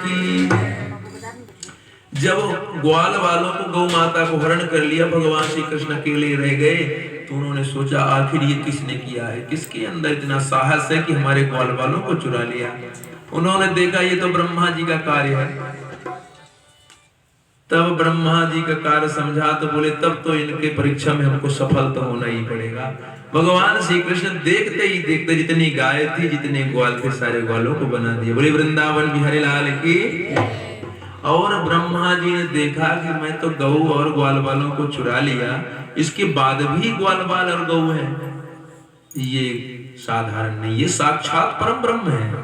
की। जब ग्वाल वालों को गौ माता को हरण कर लिया, भगवान श्री कृष्ण अकेले रह गए, तो उन्होंने सोचा आखिर ये किसने किया है, किसके अंदर इतना साहस है कि हमारे ग्वाल वालों को चुरा लिया। उन्होंने देखा ये तो ब्रह्मा जी का कार्य है। तब ब्रह्मा जी का कार्य समझा तो बोले तब तो इनके परीक्षा में हमको सफल तो होना ही पड़ेगा। भगवान श्री कृष्ण देखते ही देखते जितनी गाय थी, जितने ग्वाल थे, सारे ग्वालों को बना दिए। बोले वृंदावन बिहारी लाल की। और ब्रह्मा जी ने देखा कि मैं तो गऊ और ग्वाल वालों को चुरा लिया, इसके बाद भी ग्वाल वाल और गऊ है, ये साधारण नहीं, ये साक्षात परम ब्रह्म है।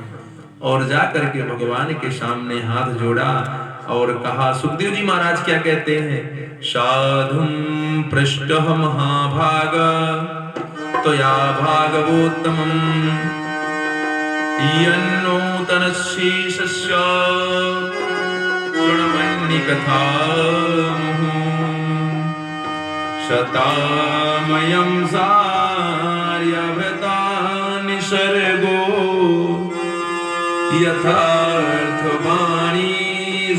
और जाकर के भगवान के सामने हाथ जोड़ा और कहा, सुखदेव जी महाराज क्या कहते हैं, साधुम पृष्ठः महाभाग त्वया भागवोत्तमं यन्नूतनशीर्षस्य शृण्वन्निकथामहु शतामयं सार्यभृता निसर्गो यथार्थवाणी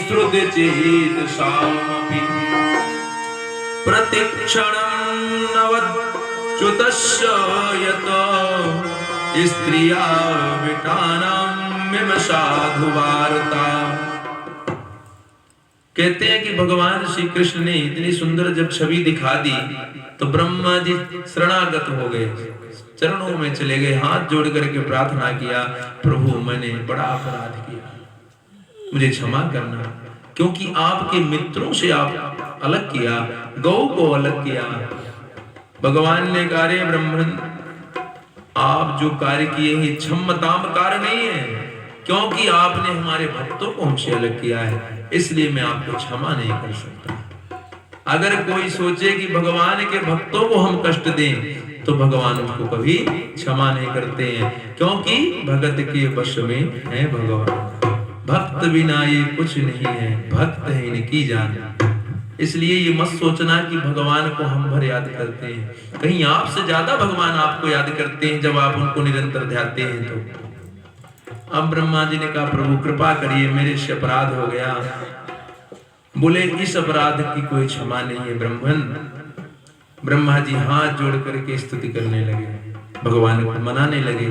श्रुतिचेतसामपि प्रतिक्षणं नवच्युतस्य यत स्त्रिया विटानां मिम साधुवार्ता। कहते हैं कि भगवान श्री कृष्ण ने इतनी सुंदर जब छवि दिखा दी तो ब्रह्मा जी शरणागत हो गए, चरणों में चले गए, हाथ जोड़ करके प्रार्थना किया, प्रभु मैंने बड़ा अपराध किया, मुझे क्षमा करना, क्योंकि आपके मित्रों से आप अलग किया, गौ को अलग किया। भगवान ने कहा, रे ब्रह्मन आप जो कार्य किए हैं क्षमताम कार्य नहीं है, क्योंकि आपने हमारे भक्तों को हमसे अलग किया है, इसलिए मैं आपको क्षमा नहीं कर सकता। अगर कोई सोचे कि भगवान के भक्तों को हम कष्ट दें तो भगवान उसको कभी क्षमा नहीं करते हैं, क्योंकि भगत के वश में है भगवान। भक्त बिना ये कुछ नहीं है, भक्त है इनकी जान। इसलिए ये मत सोचना कि भगवान को हम भर याद करते हैं, कहीं आपसे ज्यादा भगवान आपको याद करते हैं जब आप उनको निरंतर ध्याते हैं। तो अब ब्रह्मा जी ने कहा, प्रभु कृपा करिए, मेरे से अपराध हो गया। बोले इस अपराध की कोई क्षमा नहीं है ब्रह्मन। ब्रह्मा जी हाथ जोड़ करके स्तुति करने लगे, भगवान को मनाने लगे,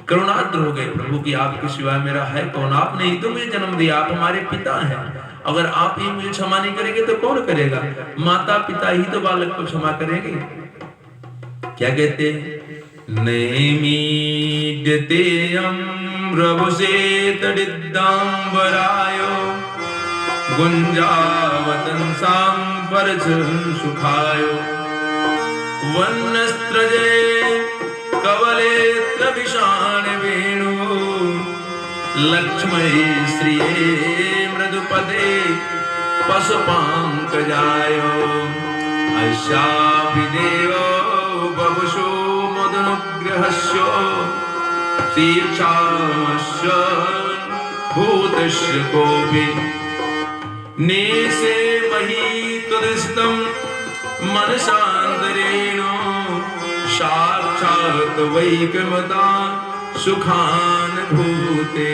करुणाद्र हो गए, प्रभु की आपके सिवा मेरा है कौन, आपने ही तो मुझे जन्म दिया, आप हमारे पिता हैं, अगर आप ही मुझे क्षमा नहीं करेंगे तो कौन करेगा, माता पिता ही तो बालक को क्षमा करेंगे। क्या कहते हैं, नैमीड्यतेयं रघुसेतडिद्दाम्बरायो गुंजावतंसां परचं सुखायो वन्नस्त्रजे कवलेत्र विषाण वेणु लक्ष्मणे श्रिये मृदुपदे पशुपांकजायो अशापि देवो बभुषो मदनुग्रहस्य तीक्षामस्य भूतस्य कोपि नेसे मही तुदिष्टं मनसान्तरेण साक्षात् वैकमता सुखानुभूते।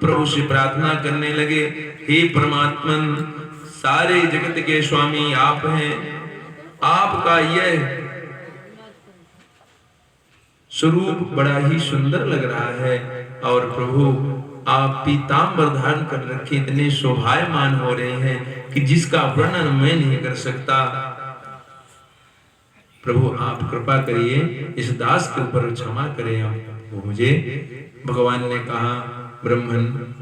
प्रभु से प्रार्थना करने लगे, हे परमात्मन, सारे जगत के स्वामी आप हैं, आपका यह स्वरूप बड़ा ही सुंदर लग रहा है, और प्रभु आप पीतांबर धारण कर रखे इतने शोभायमान हो रहे हैं कि जिसका वर्णन मैं नहीं कर सकता। प्रभु आप कृपा करिए, इस दास के ऊपर क्षमा करें वो मुझे। भगवान ने कहा, ब्रह्मन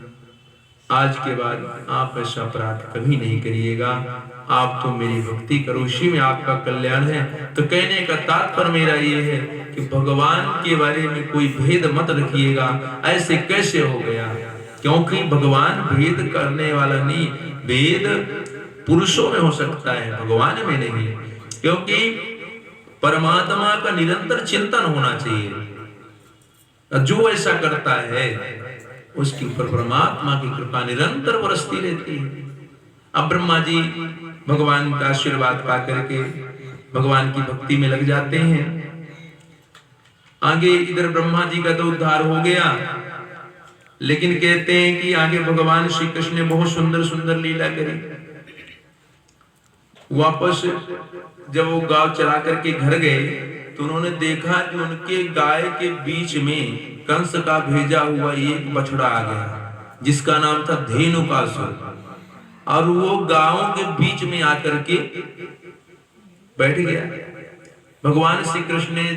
आज के बाद आप ऐसा अपराध कभी नहीं करिएगा, आप तो मेरी भक्ति करो, उसी में आपका कल्याण है। तो कहने का तात्पर्य मेरा ये है कि भगवान के बारे में कोई भेद मत रखिएगा, ऐसे कैसे हो गया, क्योंकि भगवान भेद करने वाला नहीं, भेद पुरुषों में हो सकता है, भगवान में नहीं, क्योंकि परमात्मा का निरंतर चिंतन होना चाहिए। जो ऐसा करता है उसके ऊपर परमात्मा की कृपा निरंतर बरसती रहती है। अब ब्रह्मा जी भगवान का आशीर्वाद पा करके भगवान की भक्ति में लग जाते हैं। आगे इधर ब्रह्मा जी का तो उद्धार हो गया, लेकिन कहते हैं कि आगे भगवान श्री कृष्ण ने बहुत सुंदर सुंदर लीला करी। वापस जब वो गांव चला करके घर गए तो उन्होंने देखा कि उनके गाय के बीच में कंस का भेजा हुआ एक बछड़ा आ गया जिसका नाम था धेनुकासुर, और वो गांवों के बीच में आकर के बैठ गया। भगवान श्री कृष्ण ने